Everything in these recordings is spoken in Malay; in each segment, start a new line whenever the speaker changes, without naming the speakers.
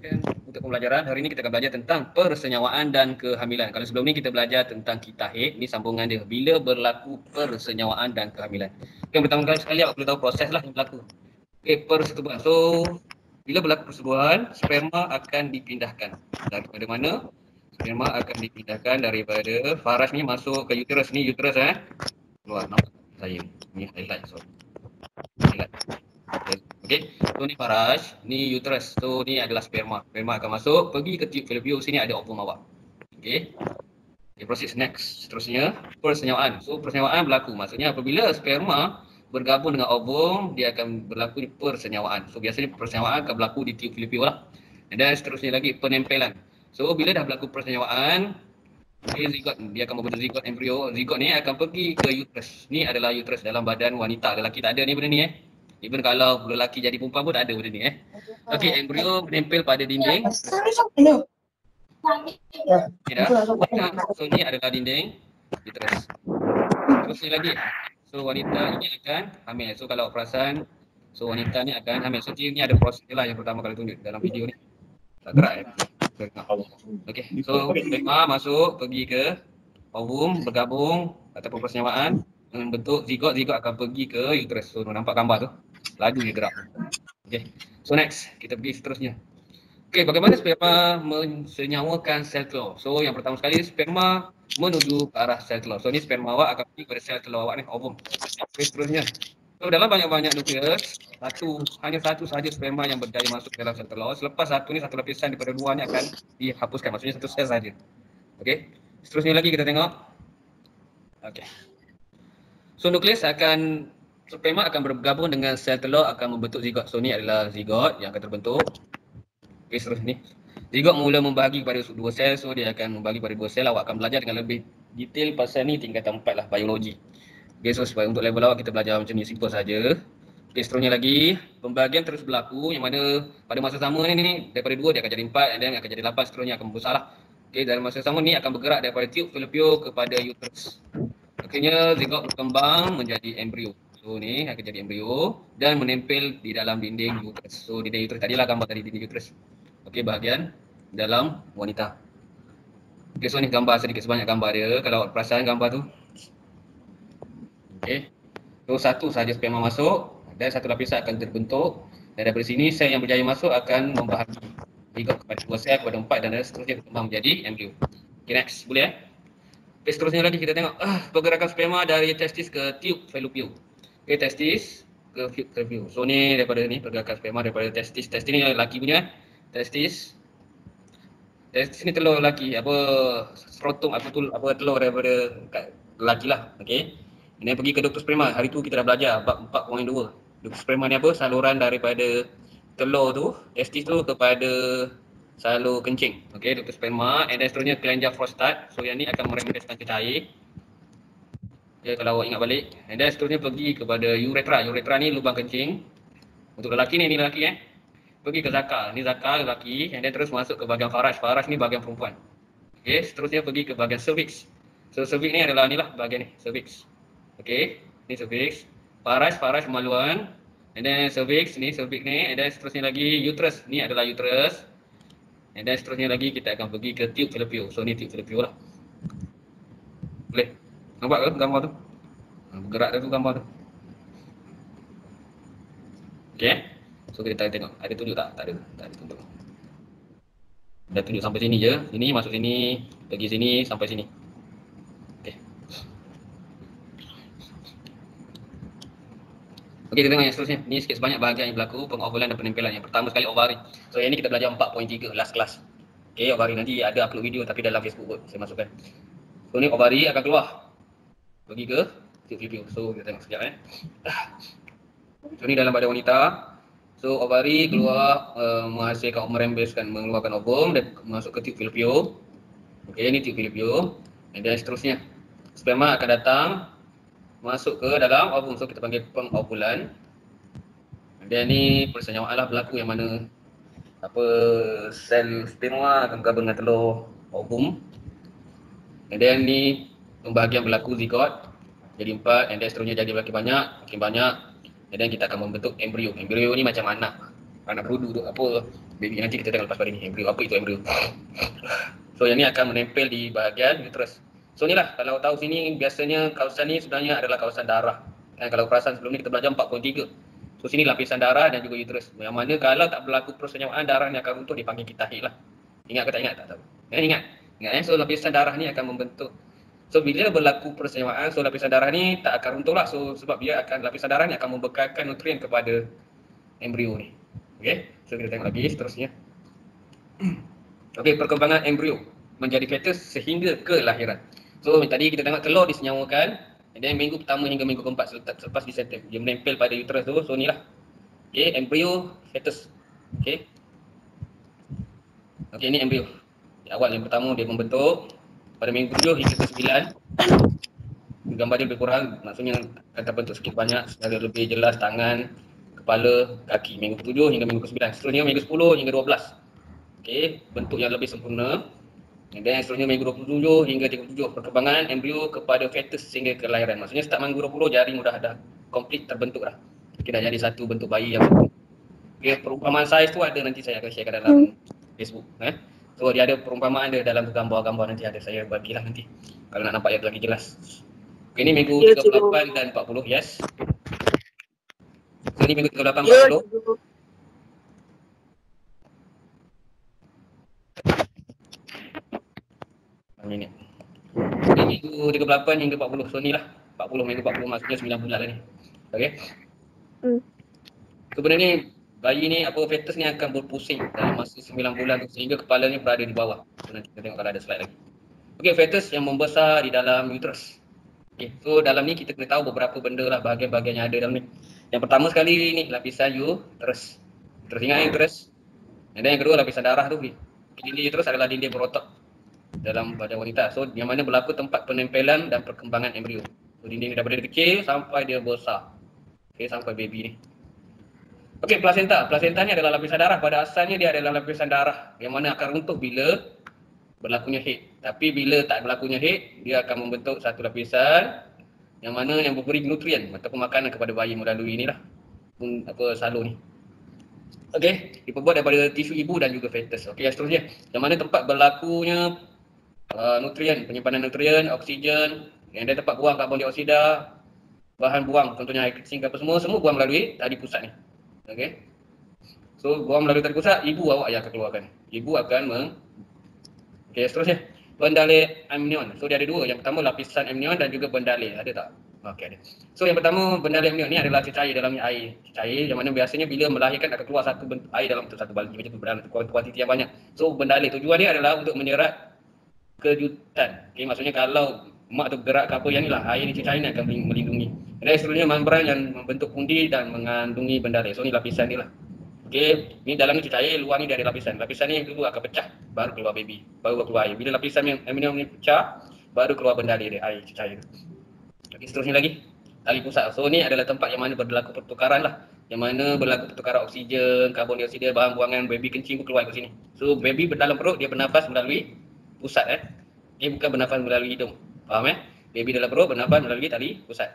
teruskan untuk pembelajaran. Hari ini kita akan belajar tentang persenyawaan dan kehamilan. Kalau sebelum ni kita belajar tentang kitahid, ni sambungan dia. Bila berlaku persenyawaan dan kehamilan. Yang pertama sekali awak perlu tahu proses lah yang berlaku. Okey, persetubuhan. So, bila berlaku persetubuhan, sperma akan dipindahkan. Daripada mana? Sperma akan dipindahkan daripada faraj ni masuk ke uterus. Ni uterus keluar. Nampak saya ni highlight. So, highlight. Okey, so ni faraj, ni uterus. So ni adalah sperma. Sperma akan masuk, pergi ke tube fallopian, sini ada ovum awak. Okey. Okay, proceed next. Seterusnya, persenyawaan. So persenyawaan berlaku. Maksudnya apabila sperma bergabung dengan ovum, dia akan berlaku di persenyawaan. So biasanya persenyawaan akan berlaku di tube fallopian lah. Dan seterusnya lagi penempelan. So bila dah berlaku persenyawaan, zigot dia akan membentuk zigot embrio. Zigot ni akan pergi ke uterus. Ni adalah uterus dalam badan wanita. Lelaki tak ada ni benda ni Even kalau lelaki jadi perempuan pun tak ada benda ni Okey, embrio menempel pada dinding. Okay, dah. So ni adalah dinding uterus. Terusnya lagi. So wanita ini akan hamil. So kalau perasan, so wanita ni akan hamil. So ni ada proses lah yang pertama kali tunjuk dalam video ni. Tak gerak Okey, so sperma masuk pergi ke ovum, bergabung ataupun persenyawaan membentuk zigot. Zigot akan pergi ke uterus. So nampak gambar tu. Laju dia gerak. Okey. So next, kita pergi seterusnya. Okey, bagaimana sperma mensenyawakan sel telur? So yang pertama sekali sperma menuju ke arah sel telur. So ni sperma awak akan pergi kepada sel telur awak ni, ovum. Okey, seterusnya. So dalam banyak-banyak nukleus, hanya satu sahaja sperma yang berjaya masuk ke dalam sel telur. Selepas satu ni, satu lapisan daripada dua ni akan dihapuskan. Maksudnya satu sel sahaja. Okey. Seterusnya lagi kita tengok. Okey. So nukleus sperma akan bergabung dengan sel telur akan membentuk zigot. So ni adalah zigot yang akan terbentuk. Okey, seterusnya ni. Zigot mula membahagi kepada dua sel. So dia akan membahagi kepada dua sel. Awak akan belajar dengan lebih detail pasal ni tingkatan 4 lah, biologi. Okay, so supaya untuk level awak kita belajar macam ni, simple saja. Okay, seterusnya lagi, pembahagian terus berlaku yang mana pada masa sama ni daripada 2 dia akan jadi 4 dan akan jadi 8, seterusnya akan membesar lah. Okay, dalam masa sama ni akan bergerak daripada tube fallopian kepada uterus. Akhirnya zigot berkembang menjadi embrio. So ni akan jadi embrio dan menempel di dalam dinding uterus. So dinding uterus tadilah gambar tadi dinding uterus. Okay, bahagian dalam wanita. Okay, so ni gambar sedikit sebanyak gambar dia. Kalau awak perasan gambar tu. Okay. So satu sahaja sperma masuk dan satu lapisan akan terbentuk. Dan daripada sini sel yang berjaya masuk akan membahagi zigot kepada 2 sel, kepada 4 dan seterusnya berkembang menjadi embrio. Okay, next. Boleh Okay, seterusnya lagi kita tengok pergerakan sperma dari testis ke tube fallopian. Okay, testis ke tube fallopian. So ni daripada ni pergerakan sperma daripada testis. Testis ni lelaki punya. Testis ni telur lelaki, skrotum telur daripada lelaki lah. Okey. Ini pergi ke doktor sperma. Hari tu kita dah belajar bab 4.2. Doktor sperma ni saluran daripada telur tu, testis tu kepada salur kencing. Okey, doktor sperma and then seterusnya kelenjar prostat. So yang ni akan meremedeskan cecair. Okay, kalau awak ingat balik. And then seterusnya pergi kepada uretra. Uretra ni lubang kencing. Untuk lelaki ni lelaki pergi ke zakar. Ni zakar lelaki and then terus masuk ke bahagian faraj. Faraj ni bahagian perempuan. Okey, seterusnya pergi ke bahagian cervix. So cervix ni adalah inilah bahagian ni, cervix. Okey, ni cervix. Faraj maluan. And then cervix ni, and then seterusnya lagi uterus. Ni adalah uterus. And then seterusnya lagi kita akan pergi ke tube fallopian. So ni tube fallopian lah. Boleh? Nampak ke gambar tu? Bergerak tu gambar tu. Okey. So kita tengok, ada tunjuk tak? Tak ada tunjuk. Dah tunjuk sampai sini je. Sini masuk sini, pergi sini sampai sini. Okey. Okey, kita tengok yang seterusnya. Ni sikit sebanyak bahagian yang berlaku pengovulan dan penempelan. Yang pertama sekali ovari. So yang ni kita belajar 4.3 last class. Okey, ovari nanti ada upload video tapi dalam Facebook kot saya masukkan. So ni ovari akan keluar. Pergi ke tube fallopian. So kita tengok sekejap So ni dalam badan wanita. So ovari keluar menghasilkan, mengeluarkan ovum dan masuk ke tube fallopian. Okey, ni tube fallopian. Dan seterusnya sperma akan datang masuk ke dalam ovum. So kita panggil pengovulan. Dan ni persenyawaan lah berlaku yang mana sel sperma akan bergabung dengan telur ovum. Dan ni pembahagian berlaku zigot jadi 4 and then seterusnya jadi makin banyak. Dan kita akan membentuk embrio. Embrio ni macam anak. anak berudu tu apa baby, nanti kita tengok lepas pada ni embrio, apa itu embrio. So yang ni akan menempel di bahagian uterus. So ni lah, kalau tahu sini biasanya kawasan ni sebenarnya adalah kawasan darah. Kalau perasan sebelum ni kita belajar 4.3. So sini lapisan darah dan juga uterus. Yang mana kalau tak berlaku persenyawaan, darah ni akan runtuh, dipanggil kitahik lah. Ingat ke tak ingat? Tak tahu. Ingat. So lapisan darah ni akan membentuk. So bila berlaku persenyawaan, so lapisan darah ni tak akan runtuh lah. So sebab dia akan, lapisan darah ni akan membekalkan nutrien kepada embrio ni. Okay, so kita tengok lagi seterusnya. Okay, perkembangan embrio menjadi fetus sehingga kelahiran. So tadi kita tengok telur disenyawakan, dan minggu pertama hingga minggu keempat selepas disetem, dia menempel pada uterus tu. So inilah, okay, embrio fetus. Okay, ini embrio. Di awal yang pertama dia membentuk pada minggu 7 hingga ke 9. Gambar dia lebih kurang, maksudnya akan terbentuk sikit banyak secara lebih jelas tangan, kepala, kaki. Minggu 7 hingga minggu ke 9. Seterusnya minggu 10 hingga 12. Okay, bentuk yang lebih sempurna. Dan seterusnya minggu 27 hingga 37, perkembangan embrio kepada fetus sehingga kelahiran. Maksudnya start minggu 20 jaring dah komplit terbentuk dah. Kita dah jadi satu bentuk bayi yang sempurna. Okay, perumpamaan saiz tu ada, nanti saya akan sharekan dalam Facebook. So dia ada perumpamaan dia dalam gambar-gambar, nanti ada saya bagilah nanti kalau nak nampak yang lagi jelas. Okay, ini minggu 38 dan 40, yes. So ini minggu 38 40. Ini minggu 38 hingga 40. So ni lah 40, minggu 40 maksudnya 9 bulan lah ni. Okay. Sebenarnya bayi ni, apa, fetus ni akan berpusing dalam masa 9 bulan tu, sehingga kepalanya berada di bawah. So, nanti kita tengok kalau ada slide lagi. Okay, fetus yang membesar di dalam uterus. Okay, so dalam ni kita kena tahu beberapa benda lah, bahagian-bahagian yang ada dalam ni. Yang pertama sekali ni lapisan uterus. Terus ingat uterus. Dan yang kedua lapisan darah tu. Dinding uterus adalah dinding berotot dalam badan wanita. So yang mana berlaku tempat penempelan dan perkembangan embrio. So dinding daripada dia kecil sampai dia besar. Okay, sampai baby ni. Okay, plasenta. Plasenta ni adalah lapisan darah. Pada asalnya dia adalah lapisan darah yang mana akan runtuh bila berlakunya haid. Tapi bila tak berlakunya haid, dia akan membentuk satu lapisan yang mana yang memberi nutrien ataupun makanan kepada bayi melalui inilah salur ni. Okay, diperbuat daripada tisu ibu dan juga fetus. Okay, yang seterusnya, yang mana tempat berlakunya nutrien, penyimpanan nutrien, oksigen, yang ada tempat buang karbon dioksida, bahan buang, contohnya air kencing apa semua buang melalui tali pusat ni. Okay, so buang melalui tali pusat, ibu awak yang akan keluarkan. Ibu akan okay, seterusnya, bendalek amnion. So dia ada dua, yang pertama lapisan amnion dan juga bendalek. Ada tak? Okay, ada. So yang pertama, bendalek amnion ni adalah cecair dalamnya air. Cecair yang mana biasanya bila melahirkan akan keluar satu air dalam satu baldi macam tu, dalam kuantiti yang banyak. So bendalek tujuannya adalah untuk menyerap kejutan. Okay, maksudnya kalau mak tu gerak ke apa yang ni lah, air ni, cecair ni akan melindungi. Dan seterusnya membran yang membentuk pundi dan mengandungi bendalek. So ni lapisan ni lah. Okay, ni dalam ni cecair, luar ni dia ada lapisan. Lapisan ni dulu akan pecah, baru keluar baby, baru keluar air. Bila lapisan yang amnion ni pecah, baru keluar bendalek dia, air cecair. Okay, seterusnya lagi, tali pusat. So ni adalah tempat yang mana berlaku pertukaran lah. Yang mana berlaku pertukaran oksigen, karbon dioksida, bahan buangan baby kencing pun keluar ke sini. So baby dalam perut dia bernafas melalui pusat. Dia bukan bernafas melalui hidung. Faham Baby dalam perut bernafas melalui tali pusat.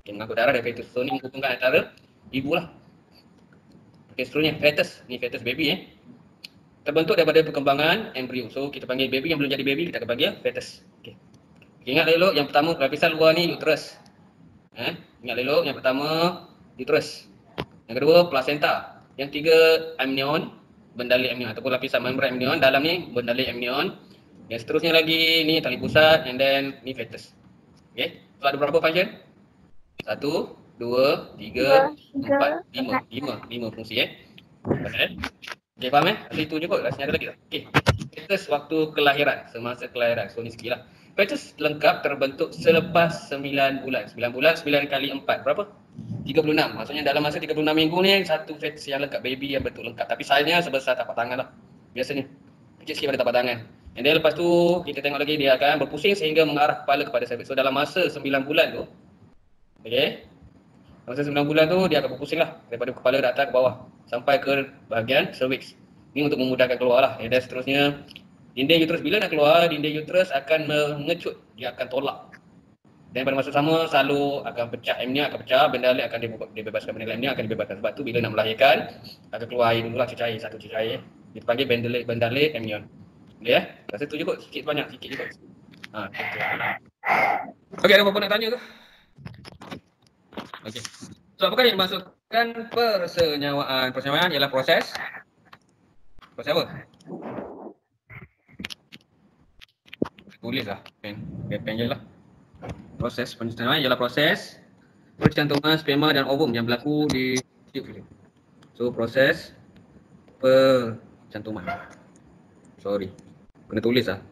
Okay, mengangkut darah dari fetus. So ni menghubungkan antara ibu lah. Okay, seterusnya fetus. Ni fetus baby terbentuk daripada perkembangan embrio. So kita panggil baby yang belum jadi baby, kita akan panggil fetus. Okay. Ingat elok, yang pertama lapisan luar ni uterus. Ingat elok, yang pertama uterus. Yang kedua plasenta. Yang tiga amnion, bendalek amnion ataupun lapisan membran amnion. Dalam ni bendalek amnion. Yang seterusnya lagi ni tali pusat, and then ni fetus. Okay, so ada berapa function? 1, 2, 3, 4, 5. 5 fungsi Okay, faham Itu je kot, rasanya ada lagi tak? Okay, fetus waktu kelahiran, semasa kelahiran. So ni sikit lah. Fetus lengkap terbentuk selepas 9 bulan. 9 bulan, 9 kali 4, berapa? 36. Maksudnya dalam masa 36 minggu ni, satu fetus yang lengkap, baby yang bentuk lengkap. Tapi saiznya sebesar tapak tangan lah, biasanya. Kecil sikit pada tapak tangan. Dan then lepas tu, kita tengok lagi dia akan berpusing sehingga mengarah kepala kepada cervix. So dalam masa 9 bulan tu, okay, masa 9 bulan tu dia akan berpusing lah, daripada kepala ke atas ke bawah sampai ke bahagian cervix. Ini untuk memudahkan keluar lah. Dan seterusnya, dinding uterus bila nak keluar, dinding uterus akan mengecut, dia akan tolak. Dan pada masa sama selalu akan pecah M ni, akan pecah, benda lain akan dibebaskan, benda lain ni akan dibebaskan. Sebab tu bila nak melahirkan akan keluar air dululah, cecair, satu cecair. Dipanggil bendalate amnion. Boleh ya? Rasa tu je kot, sikit banyak, sikit je kot. Okey, ada apa-apa nak tanya ke? Okey. So apakah yang dimaksudkan persenyawaan? Persenyawaan ialah proses. Proses apa? Tulis lah, pen je lah. Proses persenyawaan ialah proses percantuman sperma dan ovum yang berlaku di tube filum. So proses percantuman. Sorry, kena tulis lah.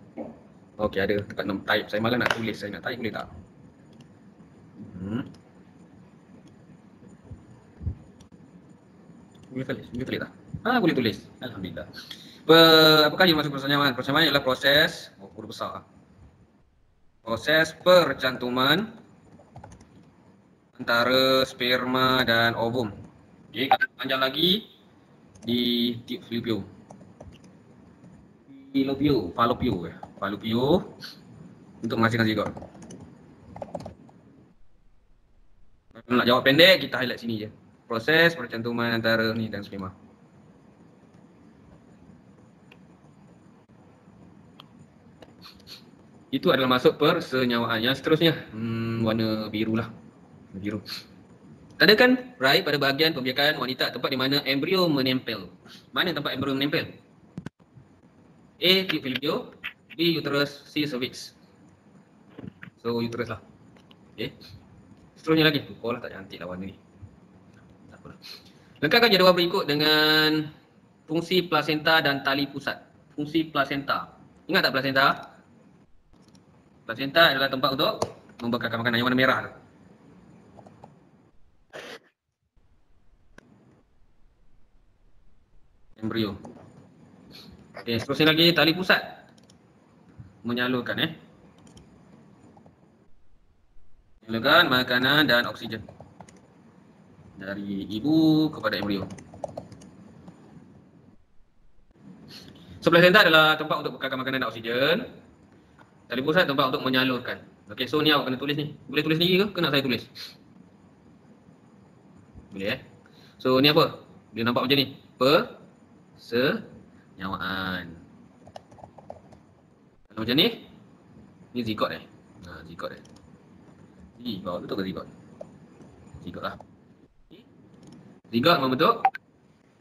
Okey, ada tempat nak type. Saya malah nak tulis, saya nak type boleh tak? Boleh tulis tak? Boleh tulis. Alhamdulillah. Apakah yang masuk persenyawaan? Persenyawaan ialah proses, huruf besar. Proses percantuman antara sperma dan ovum. Okey, kalau panjang lagi di tube fallopian untuk menghasilkan zigot. Kalau nak jawab pendek, kita highlight sini je. Proses percantuman antara ni dan sperma. Itu adalah masuk persenyawaan. Yang seterusnya, warna biru lah. Biru. Tanda kan right pada bahagian pembiakan wanita tempat di mana embrio menempel. Mana tempat embrio menempel? A. Tube fallopian, B. uterus, C. cervix. So uterus lah. Okay. Seterusnya lagi. Oh lah, tak cantik lah warna ni. Tak apalah. Lengkapkan jadual berikut dengan fungsi plasenta dan tali pusat. Fungsi plasenta. Ingat tak plasenta? Plasenta adalah tempat untuk membekalkan makanan yang warna merah tu. Embrio. Okey, seterusnya lagi tali pusat. Menyalurkan menyalurkan makanan dan oksigen dari ibu kepada embrio. So plasenta adalah tempat untuk bekalkan makanan dan oksigen. Tali pusat tempat untuk menyalurkan. Okey, so ni awak kena tulis ni. Boleh tulis sendiri ke? Kena saya tulis? Boleh So ni apa? Dia nampak macam ni. Persenyawaan. Kalau macam ni, ni zigot zigot zigot, betul ke zigot? Zigot lah. Zigot membentuk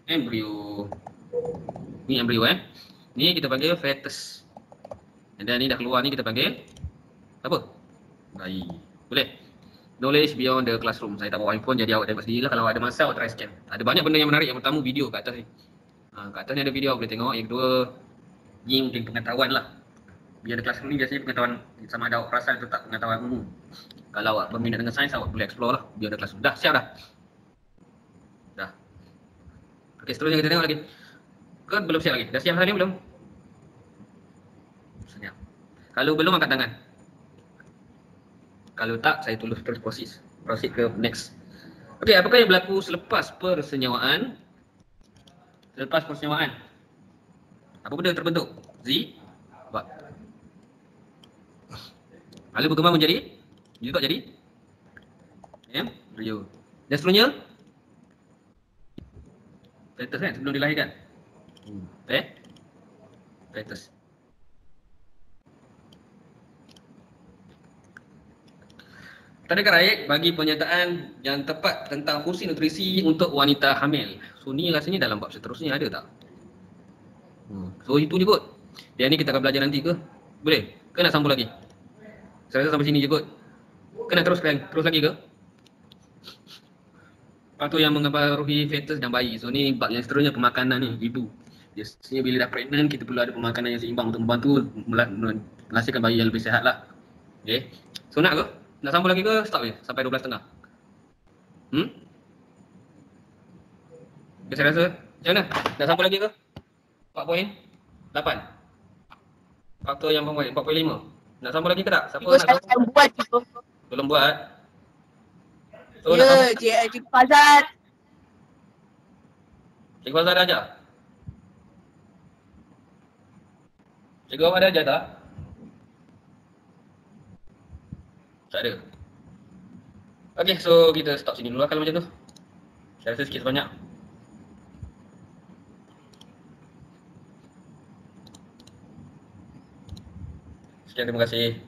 embrio. Ni embrio Ni kita panggil fetus. Dan ni dah keluar ni kita panggil apa? Bayi. Boleh? Knowledge beyond the classroom. Saya tak bawa handphone jadi awak tengok sendirilah. Kalau ada masa awak try scan. Ada banyak benda yang menarik. Yang pertama video kat atas ni. Kat atas ni ada video awak boleh tengok. Yang kedua ni mungkin pengetahuan lah. Biar ada classroom ni biasanya pengetahuan sama ada awak perasan atau tak pengetahuan umum. Kalau awak berminat dengan sains awak boleh explore lah. Biar ada classroom. Dah siap dah? Dah. Okey, seterusnya kita tengok lagi. Ke belum siap lagi? Dah siap hari ni belum? Senyap. Kalau belum angkat tangan. Kalau tak, saya terus proceed ke next. Okey, apakah yang berlaku selepas persenyawaan? Selepas persenyawaan, apa benda terbentuk? Zigot. Lalu berkembang menjadi zigot jadi embrio. Dan seterusnya fetus kan sebelum dilahirkan. Fetus. Tanda karaik bagi pernyataan yang tepat tentang fungsi nutrisi untuk wanita hamil. So ni rasanya dalam bab seterusnya ada tak? So itu je kot. Yang ni kita akan belajar nanti ke? Boleh? Ke nak sambung lagi? Saya rasa sampai sini je kot. Ke nak terus lagi ke? Faktor yang mempengaruhi fetus dan bayi. So ni bab yang seterusnya pemakanan ni, ibu. Biasanya bila dah pregnant kita perlu ada pemakanan yang seimbang untuk membantu menghasilkan bayi yang lebih sihat lah. Okay. So nak ke? Nak sambung lagi ke? Stop je sampai 12.30. Okay, saya rasa macam mana? Nak sambung lagi ke? 4.8. Faktor yang 4.5. Nak sambung lagi ke tak? Siapa nak sambung?
Buat tu.
Belum buat. So,
ya, Cikgu Fazal.
Cikgu Fazal dah ajar? Cikgu awak dah ajar tak? Tak ada. Okay, so kita stop sini dulu lah kalau macam tu. Saya rasa sikit sebanyak. Sekian, terima kasih.